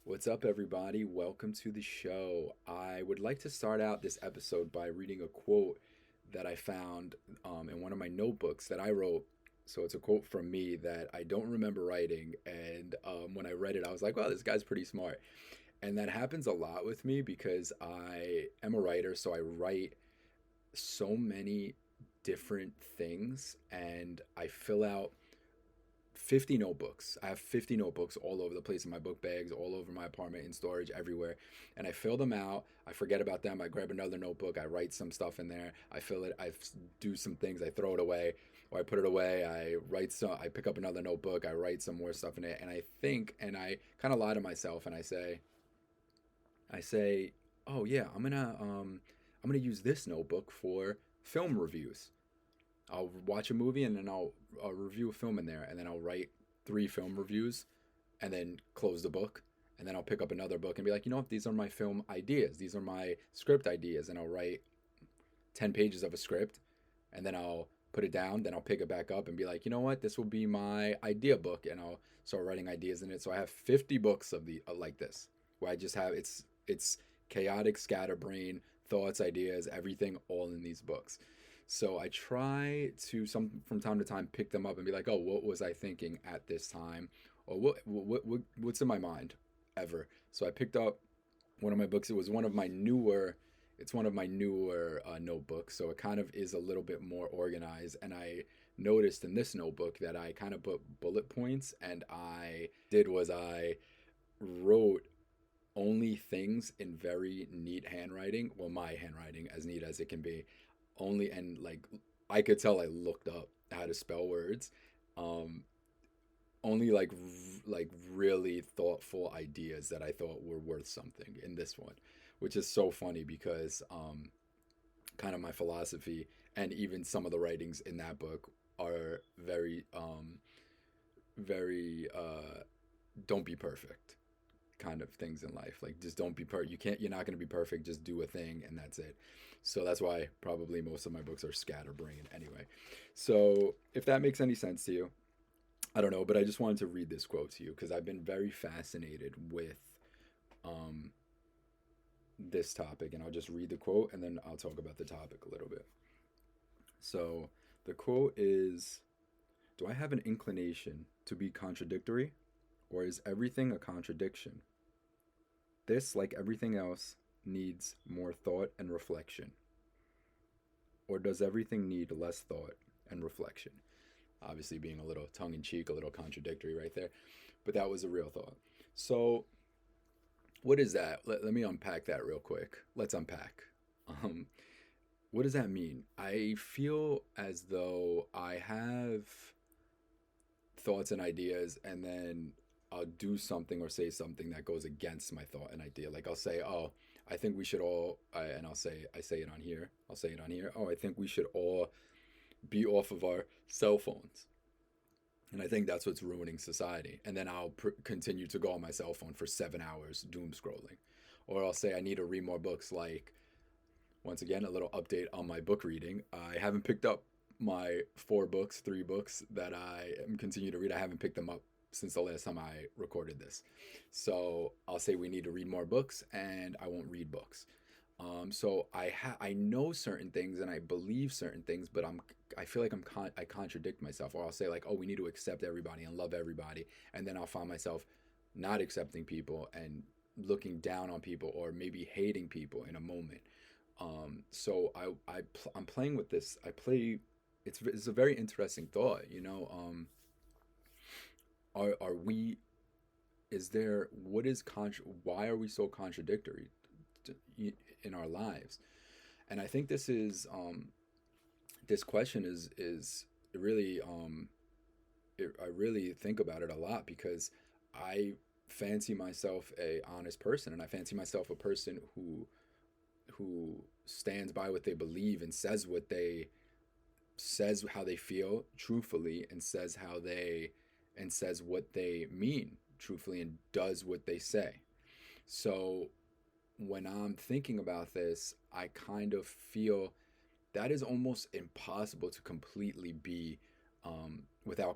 What's up, everybody? Welcome to the show. I would like to start out this episode by reading a quote that I found in one of my notebooks that I wrote. So it's a quote from me that I don't remember writing. And when I read it, I was like, wow, this guy's pretty smart. And that happens a lot with me because I am a writer. So I write so many different things and I fill out 50 notebooks. I have 50 notebooks all over the place in my book bags, all over my apartment, in storage, everywhere. And I fill them out. I forget about them. I grab another notebook. I write some stuff in there. I fill it. Do some things. I throw it away or I put it away. I pick up another notebook. I write some more stuff in it. And I think, and I kind of lie to myself and I say, oh yeah, I'm gonna use this notebook for film reviews. I'll watch a movie and then I'll review a film in there, and then I'll write three film reviews, and then close the book, and then I'll pick up another book and be like, you know what, these are my film ideas, these are my script ideas, and I'll write 10 pages of a script, and then I'll put it down, then I'll pick it back up and be like, you know what, this will be my idea book, and I'll start writing ideas in it. So I have 50 books of the like this, where I just have it's chaotic scatterbrain thoughts, ideas, everything all in these books. So I try to some from time to time pick them up and be like, oh, what was I thinking at this time, or what's in my mind ever. So I picked up one of my books. It was one of my newer. It's one of my newer notebooks, so it kind of is a little bit more organized. And I noticed in this notebook that I kind of put bullet points, and I wrote only things in very neat handwriting. Well, my handwriting, as neat as it can be, only, and like I could tell I looked up how to spell words. Um, Only like really thoughtful ideas that I thought were worth something in this one, which is so funny because kind of my philosophy and even some of the writings in that book are very don't be perfect kind of things in life. Like, just don't be perfect. You're not going to be perfect. Just do a thing and that's it. So that's why probably most of my books are scatterbrained anyway. So if that makes any sense to you, I don't know, but I just wanted to read this quote to you because I've been very fascinated with um, this topic. And I'll just read the quote and then I'll talk about the topic a little bit. So the quote is, do I have an inclination to be contradictory, or is everything a contradiction? This, like everything else, needs more thought and reflection. Or does everything need less thought and reflection? Obviously, being a little tongue in cheek, a little contradictory right there. But that was a real thought. So, what is that? Let me unpack that real quick. Let's unpack. Um, what does that mean? I feel as though I have thoughts and ideas, and then I'll do something or say something that goes against my thought and idea. Like I'll say, "Oh, I think we should all," and I say it on here. I'll say it on here. "Oh, I think we should all be off of our cell phones." And I think that's what's ruining society. And then I'll continue to go on my cell phone for 7 hours doom scrolling. Or I'll say I need to read more books. Like, once again, a little update on my book reading. I haven't picked up my three books that I am continue to read. I haven't picked them up since the last time I recorded this. So I'll say we need to read more books, and I won't read books. So I know certain things and I believe certain things, but I feel like I contradict myself. Or I'll say like, oh, we need to accept everybody and love everybody, and then I'll find myself not accepting people and looking down on people, or maybe hating people in a moment. So I'm playing with this. It's a very interesting thought. Are we? Is there? What is Why are we so contradictory to, in our lives? And I think this question is really I really think about it a lot because I fancy myself a honest person, and I fancy myself a person who stands by what they believe and says how they feel truthfully, and says what they mean truthfully, and does what they say. So when I'm thinking about this, I kind of feel that is almost impossible to completely be without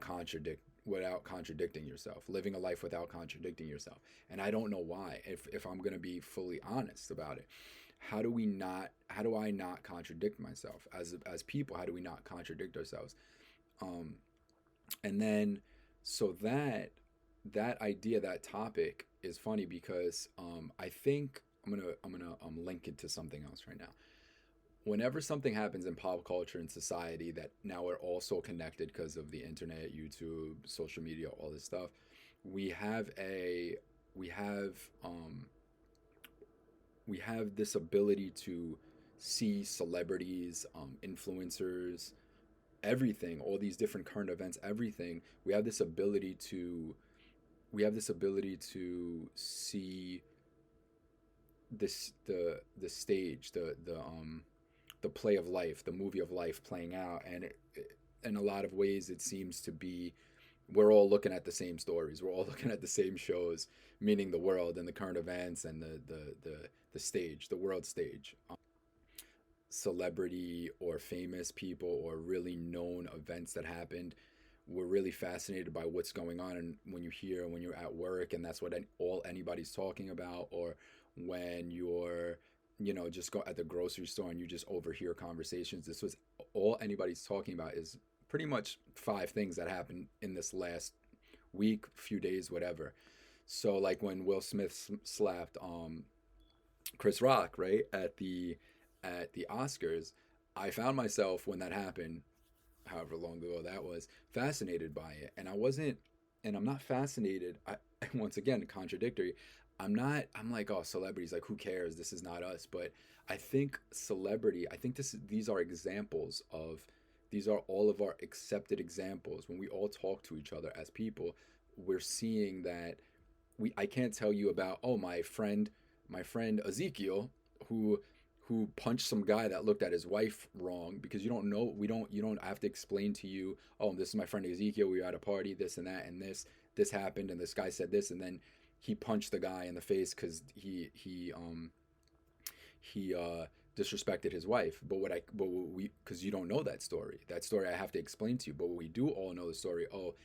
contradicting yourself, living a life without contradicting yourself. And I don't know why. If I'm going to be fully honest about it, how do I not contradict myself as people? How do we not contradict ourselves? Um, and then so that idea, that topic is funny because I think I'm gonna link it to something else right now. Whenever something happens in pop culture and society that now we're all so connected because of the internet, YouTube, social media, all this stuff, we have a we have we have this ability to see celebrities, influencers, everything, all these different current events, everything. We have this ability to see this the stage, the play of life, the movie of life playing out, and in a lot of ways, it seems to be we're all looking at the same stories. We're all looking at the same shows, meaning the world and the current events and the stage, the world stage. Celebrity or famous people or really known events that happened, we're really fascinated by what's going on. And when you're at work and that's what all anybody's talking about, or when you're just go at the grocery store and you just overhear conversations, this was all anybody's talking about is pretty much five things that happened in this last week, few days, whatever. So like when Will Smith slapped Chris Rock, right, at the Oscars, I found myself when that happened, however long ago that was, fascinated by it. And I wasn't, and I'm not fascinated. Once again, contradictory. I'm like, oh, celebrities, like, who cares? This is not us. But I think celebrity, I think these are examples of, these are all of our accepted examples. When we all talk to each other as people, we're seeing that I can't tell you about, oh, my friend Ezekiel, who punched some guy that looked at his wife wrong, because you don't know, you don't have to explain to you, oh, this is my friend Ezekiel, we were at a party, this and that, and this happened, and this guy said this, and then he punched the guy in the face because he disrespected his wife. But we, because you don't know that story. That story I have to explain to you. But we do all know the story. Oh,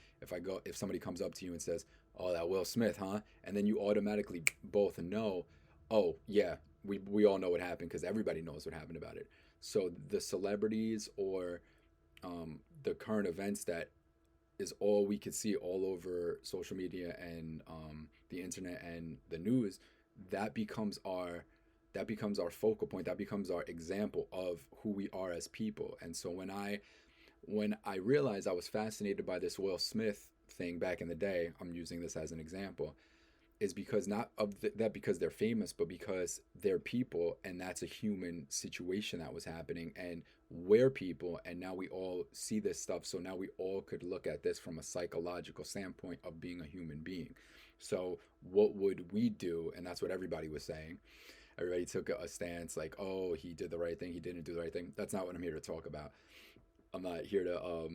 if somebody comes up to you and says, "Oh, that Will Smith, huh?" And then you automatically both know, oh yeah, we all know what happened because everybody knows what happened about it. So the celebrities or the current events that is all we could see all over social media and the internet and the news, that becomes our focal point, that becomes our example of who we are as people. And so when I realized I was fascinated by this Will Smith thing back in the day, I'm using this as an example, is because not of that because they're famous, but because they're people, and that's a human situation that was happening, and we're people, and now we all see this stuff. So now we all could look at this from a psychological standpoint of being a human being. So what would we do? And that's what everybody was saying. Everybody took a stance like, oh, he did the right thing, he didn't do the right thing. That's not what I'm here to talk about. I'm not here to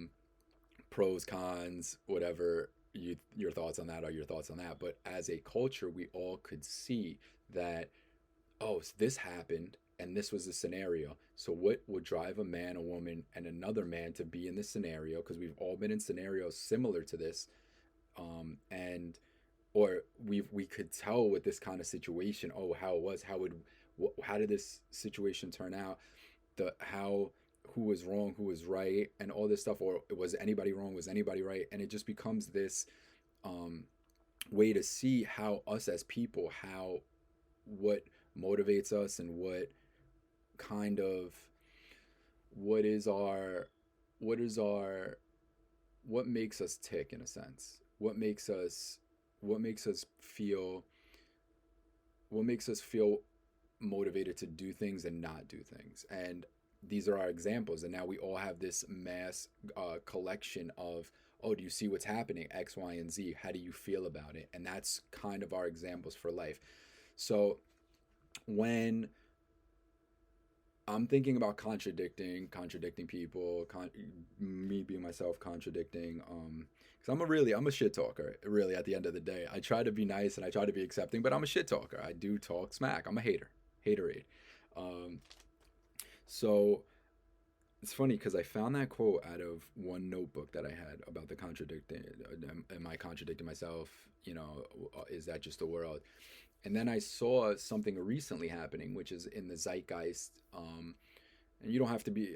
pros, cons, whatever your thoughts on that are your thoughts on that. But as a culture, we all could see that, oh, this happened and this was the scenario. So what would drive a man, a woman, and another man to be in this scenario? Because we've all been in scenarios similar to this, and or we could tell with this kind of situation, oh, how it was, how did this situation turn out, the how who was wrong, who was right, and all this stuff, or was anybody wrong, was anybody right? And it just becomes this way to see how us as people, how what motivates us, and kind of what is our what makes us tick, in a sense, what makes us feel motivated to do things and not do things. And these are our examples, and now we all have this mass collection of, oh, do you see what's happening, X, Y, and Z, how do you feel about it? And that's kind of our examples for life. So when I'm thinking about contradicting people, me being myself, contradicting, because I'm a shit talker, really. At the end of the day, I try to be nice and I try to be accepting, but I'm a shit talker. I do talk smack. I'm a haterade. Um, so It's funny because I found that quote out of one notebook that I had about the contradicting. Am I contradicting myself? Is that just the world? And then I saw something recently happening, which is in the zeitgeist. And you don't have to be.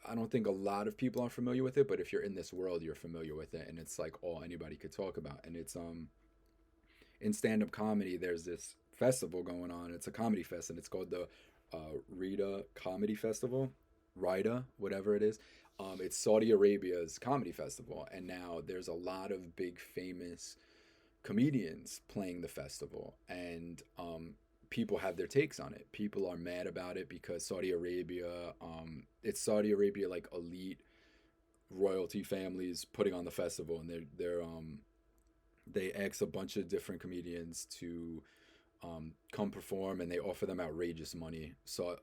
I don't think a lot of people are familiar with it, but if you're in this world, you're familiar with it, and it's like all anybody could talk about. And it's in stand-up comedy, there's this festival going on. It's a comedy fest, and it's called the Riyadh Comedy Festival, Riyadh, whatever it is. It's Saudi Arabia's comedy festival, and now there's a lot of big famous comedians playing the festival, and people have their takes on it. People are mad about it because Saudi Arabia, it's Saudi Arabia like elite royalty families putting on the festival, and they ask a bunch of different comedians to come perform, and they offer them outrageous money. So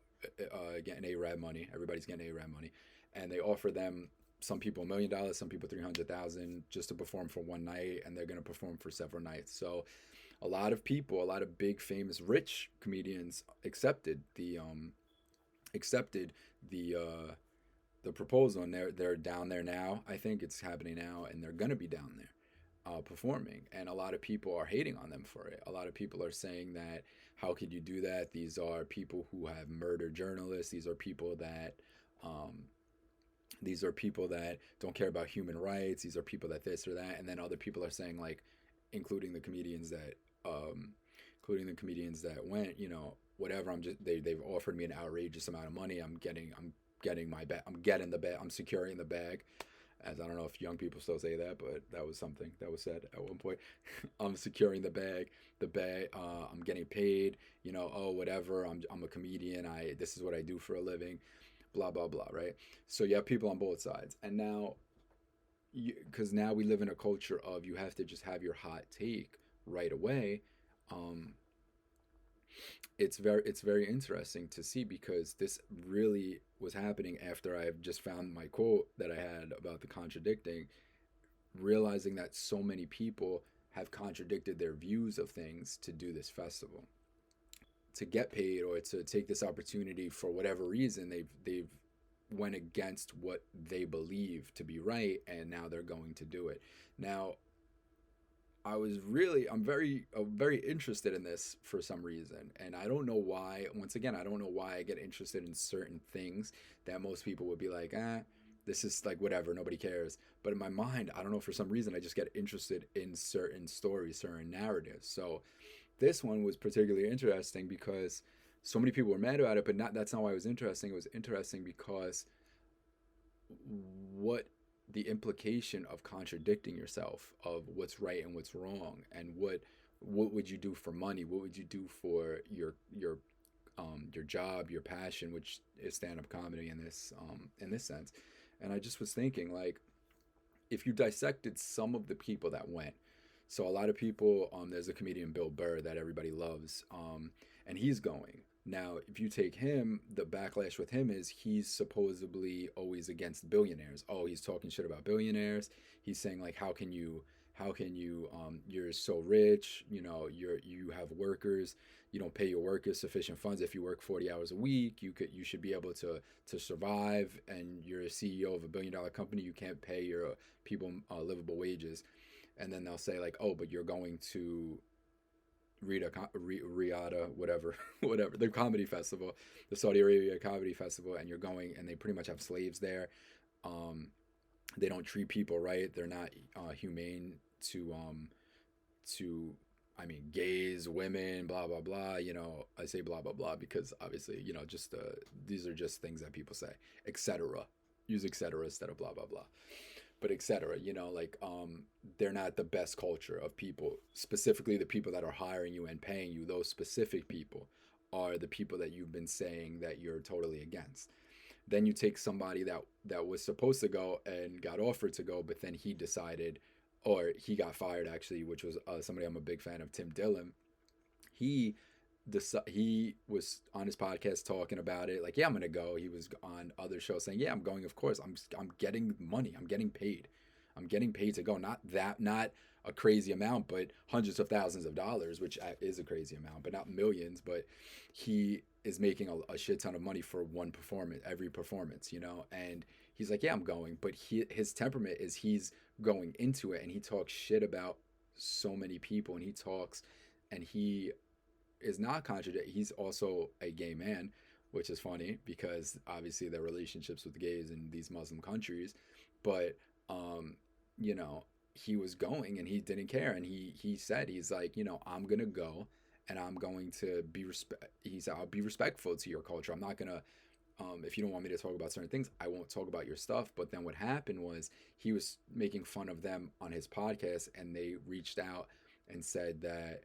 getting Arab money, everybody's getting Arab money, and they offer them, some people $1 million, some people 300,000 just to perform for one night, and they're going to perform for several nights. So a lot of people, a lot of big famous rich comedians accepted the proposal, and they're down there now. I think it's happening now, and they're going to be down there performing, and a lot of people are hating on them for it. A lot of people are saying that, how could you do that? These are people who have murdered journalists. Um, these are people that don't care about human rights. These are people that this or that. And then other people are saying, like, including the comedians that went, whatever. They've offered me an outrageous amount of money. I'm getting my bag. I'm getting the bag. I'm securing the bag. As I don't know if young people still say that, but that was something that was said at one point. I'm securing the bag. I'm getting paid. Oh, whatever. I'm a comedian. This is what I do for a living. Blah blah blah. Right. So you have people on both sides, and now, because now we live in a culture of, you have to just have your hot take right away. Um, it's very interesting to see, because this really was happening after I've just found my quote that I had about the contradicting, realizing that so many people have contradicted their views of things to do this festival, to get paid, or to take this opportunity for whatever reason. They've went against what they believe to be right, and now they're going to do it. Now, I'm very interested in this for some reason, and I don't know why. Once again, I don't know why I get interested in certain things that most people would be like, this is like whatever, nobody cares. But in my mind, I don't know, for some reason, I just get interested in certain stories, certain narratives. So this one was particularly interesting because so many people were mad about it, but that's not why it was interesting. It was interesting because what the implication of contradicting yourself, of what's right and what's wrong, and what would you do for money, what would you do for your job, your passion, which is stand-up comedy in this sense. And I just was thinking, like, if you dissected some of the people that went, so a lot of people, there's a comedian, Bill Burr, that everybody loves, and he's going. Now, if you take him, the backlash with him is he's supposedly always against billionaires. Oh, he's talking shit about billionaires. He's saying, like, you're so rich, you have workers, you don't pay your workers sufficient funds. If you work 40 hours a week, you should be able to survive, and you're a CEO of $1 billion company, you can't pay your people livable wages. And then they'll say, like, oh, but you're going to Riyadh, whatever, whatever, the comedy festival, the Saudi Arabia comedy festival, and you're going, and they pretty much have slaves there. They don't treat people right. They're not humane to I mean, gays, women, blah blah blah. I say blah blah blah because obviously, just these are just things that people say, etc. Use etc. instead of blah blah blah. But etc. Like, they're not the best culture of people. Specifically, the people that are hiring you and paying you, those specific people are the people that you've been saying that you're totally against. Then you take somebody that was supposed to go and got offered to go, but then he decided, or he got fired actually, which was somebody I'm a big fan of, Tim Dillon. He he was on his podcast talking about it, like, yeah, I'm gonna go. He was on other shows saying, yeah, I'm going, of course. I'm getting money, I'm getting paid to go. Not a crazy amount, but hundreds of thousands of dollars, which is a crazy amount, but not millions. But he is making a shit ton of money for one performance, every performance, you know. And he's like, yeah, I'm going, but his temperament is he's going into it, and he talks shit about so many people, and he talks, and he is not contradict. He's also a gay man, which is funny because obviously there are relationships with gays in these Muslim countries, but um, you know, he was going and he didn't care, and he said he's like, you know, I'm gonna go and I'm going to be respect. He said I'll be respectful to your culture. I'm not gonna if you don't want me to talk about certain things, I won't talk about your stuff. But then what happened was he was making fun of them on his podcast, and they reached out and said that,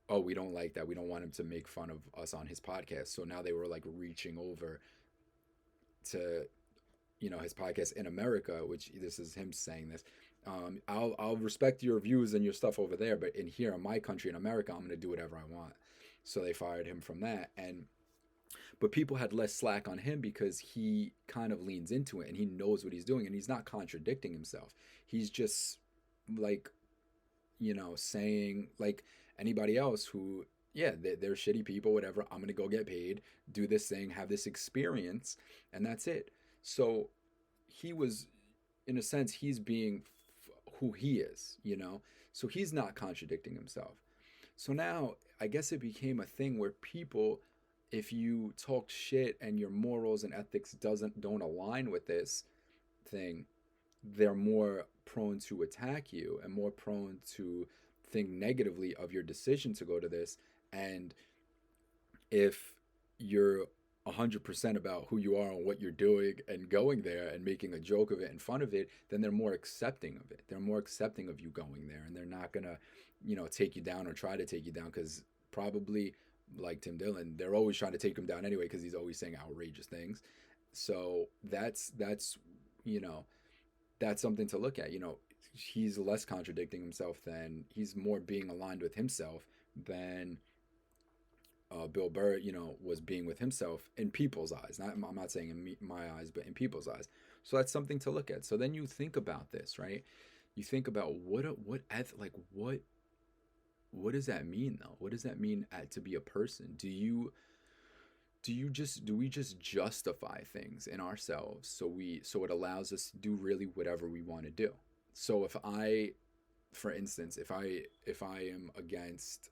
oh, we don't like that. We don't want him to make fun of us on his podcast. So now they were like reaching over to, you know, his podcast in America, which this is him saying this. I'll respect your views and your stuff over there, but in here in my country in America, I'm gonna do whatever I want. So they fired him from that, and but people had less slack on him because he kind of leans into it and he knows what he's doing, and he's not contradicting himself. He's just like, you know, saying like anybody else who, yeah, they're shitty people, whatever. I'm gonna go get paid, do this thing, have this experience, and that's it. So he was, in a sense, he's being who he is, you know. So he's not contradicting himself. So now I guess it became a thing where people, if you talk shit and your morals and ethics don't align with this thing, they're more prone to attack you and more prone to think negatively of your decision to go to this. And if you're 100% about who you are and what you're doing and going there and making a joke of it and fun of it, then they're more accepting of it. They're more accepting of you going there, and they're not gonna, you know, take you down or try to take you down, because probably like Tim Dillon, they're always trying to take him down anyway because he's always saying outrageous things. So that's you know, that's something to look at. You know, he's less contradicting himself than he's more being aligned with himself than Bill Burr, you know, was being with himself in people's eyes. I'm not saying in my eyes, but in people's eyes. So that's something to look at. So then you think about this, right? You think about what does that mean though? What does that mean to be a person? Do we just justify things in ourselves so it allows us to do really whatever we want to do? So if I, for instance, if I am against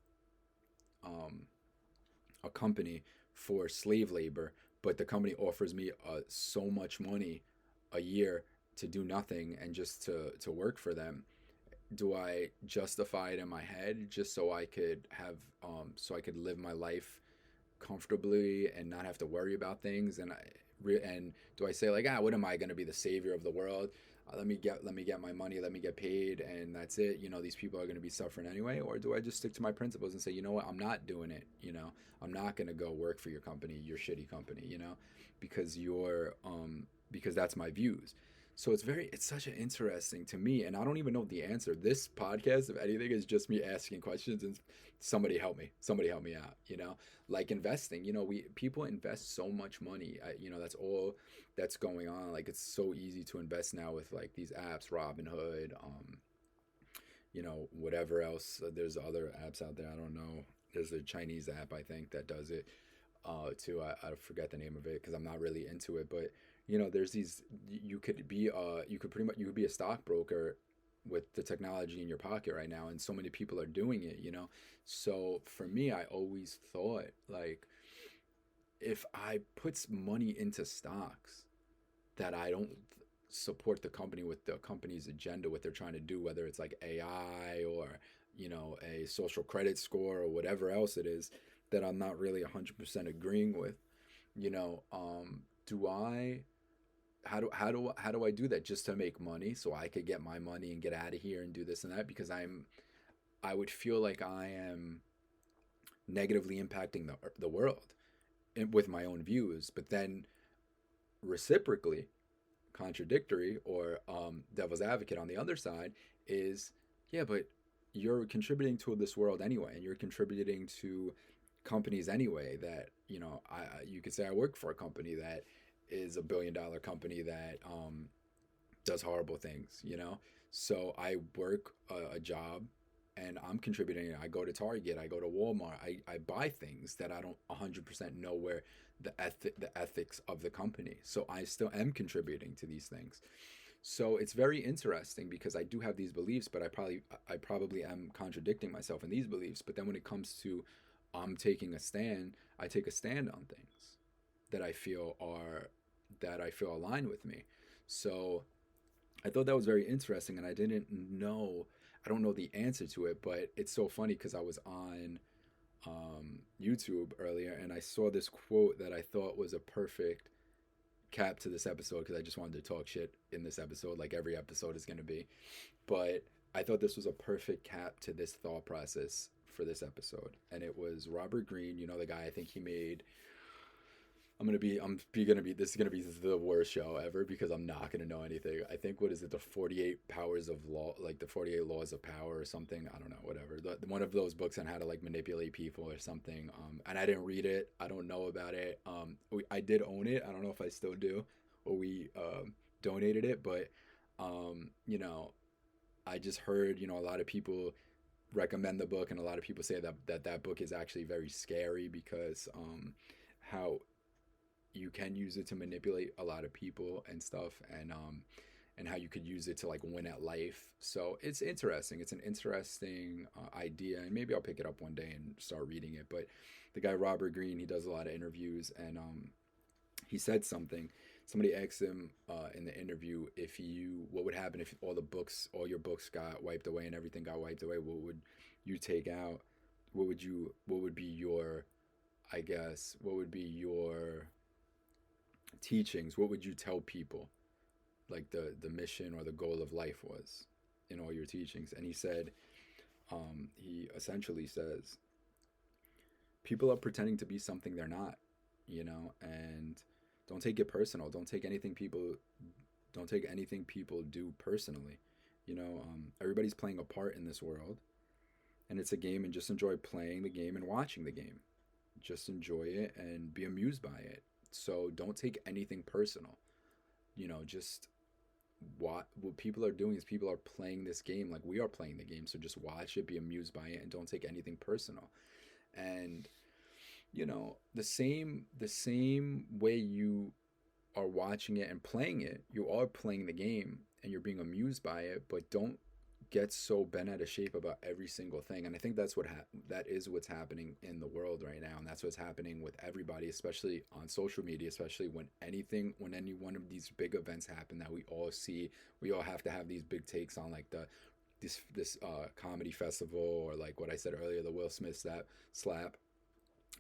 um a company for slave labor, but the company offers me so much money a year to do nothing and just to work for them, do I justify it in my head just so I could have so I could live my life comfortably and not have to worry about things? And do I say like, what am I going to be, the savior of the world? Let me get my money, let me get paid, and that's it. You know, these people are going to be suffering anyway. Or do I just stick to my principles and say, you know what, I'm not doing it. You know, I'm not going to go work for your company, your shitty company. You know, because that's my views. So it's such an interesting to me, and I don't even know the answer. This podcast, if anything, is just me asking questions and somebody help me out. You know, like investing. You know, we people invest so much money. You know, that's all that's going on. Like it's so easy to invest now with like these apps, Robinhood, you know, whatever else. There's other apps out there. I don't know. There's a Chinese app I think that does it too. I forget the name of it because I'm not really into it, but you know, there's these. You could be a stockbroker with the technology in your pocket right now, and so many people are doing it. You know, so for me, I always thought like if I put money into stocks that I don't support the company with the company's agenda, what they're trying to do, whether it's like AI or, you know, a social credit score or whatever else it is that I'm not really 100% agreeing with, you know, do I how do I do that just to make money so I could get my money and get out of here and do this and that? Because I would feel like I am negatively impacting the world with my own views, but then reciprocally contradictory or devil's advocate on the other side is, yeah, but you're contributing to this world anyway, and you're contributing to companies anyway that, you know, you could say I work for a company that is $1 billion company that does horrible things, you know? So I work a job and I'm contributing. I go to Target, I go to Walmart, I buy things that I don't 100% know where the ethics of the company. So I still am contributing to these things. So it's very interesting because I do have these beliefs, but I probably am contradicting myself in these beliefs. But then when it comes to taking a stand, I take a stand on things that I feel are that I feel align with me. So I thought that was very interesting, and I don't know the answer to it, but it's so funny because I was on YouTube earlier and I saw this quote that I thought was a perfect cap to this episode because I just wanted to talk shit in this episode, like every episode is going to be. But I thought this was a perfect cap to this thought process for this episode, and it was Robert Greene. You know, the guy. I think he made this is gonna be the worst show ever because I'm not gonna know anything. I think what is it, the 48 powers of law, like the 48 laws of power or something. I don't know, whatever. One of those books on how to like manipulate people or something. And I didn't read it. I don't know about it. I did own it. I don't know if I still do, or we donated it, but you know, I just heard a lot of people recommend the book, and a lot of people say that book is actually very scary because how you can use it to manipulate a lot of people and stuff, and how you could use it to like win at life. So it's interesting. It's an interesting idea, and maybe I'll pick it up one day and start reading it. But the guy Robert Greene, he does a lot of interviews, and he said something. Somebody asked him in the interview what would happen if all your books got wiped away and everything got wiped away. What would you take out? What would be your, I guess, what would be your teachings? What would you tell people, like the mission or the goal of life was in all your teachings? And he said, he essentially says, people are pretending to be something they're not, and don't take it personal. Don't take anything people do personally. Everybody's playing a part in this world, and it's a game, and just enjoy playing the game and watching the game. Just enjoy it and be amused by it. So don't take anything personal. Just what people are doing is people are playing this game like we are playing the game. So just watch it, be amused by it, and don't take anything personal. And the same way you are watching it and playing it, you are playing the game and you're being amused by it, but don't get so bent out of shape about every single thing. And I think that is what's happening in the world right now, and that's what's happening with everybody, especially on social media, especially when any one of these big events happen that we all see. We all have to have these big takes on, like this comedy festival, or like what I said earlier, the Will Smith slap.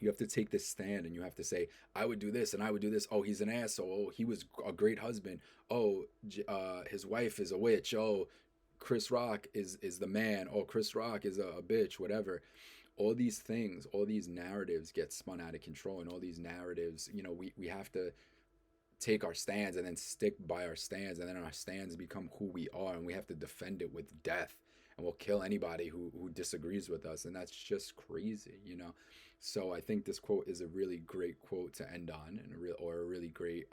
You have to take this stand and you have to say, I would do this and I would do this. Oh, he's an asshole. Oh, he was a great husband. Oh, his wife is a witch. Oh, Chris Rock is the man. Oh, Chris Rock is a bitch, whatever. All these things, all these narratives get spun out of control, and all these narratives, we have to take our stands and then stick by our stands, and then our stands become who we are, and we have to defend it with death, and we'll kill anybody who disagrees with us, and that's just crazy. So I think this quote is a really great quote to end on, and a really great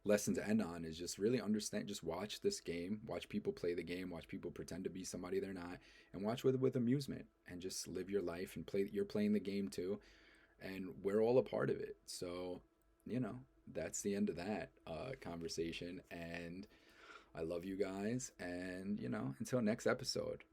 lesson to end on, is just really understand, just watch this game, watch people play the game, watch people pretend to be somebody they're not, and watch with amusement, and just live your life and you're playing the game too, and we're all a part of it. So that's the end of that conversation, and I love you guys, and until next episode.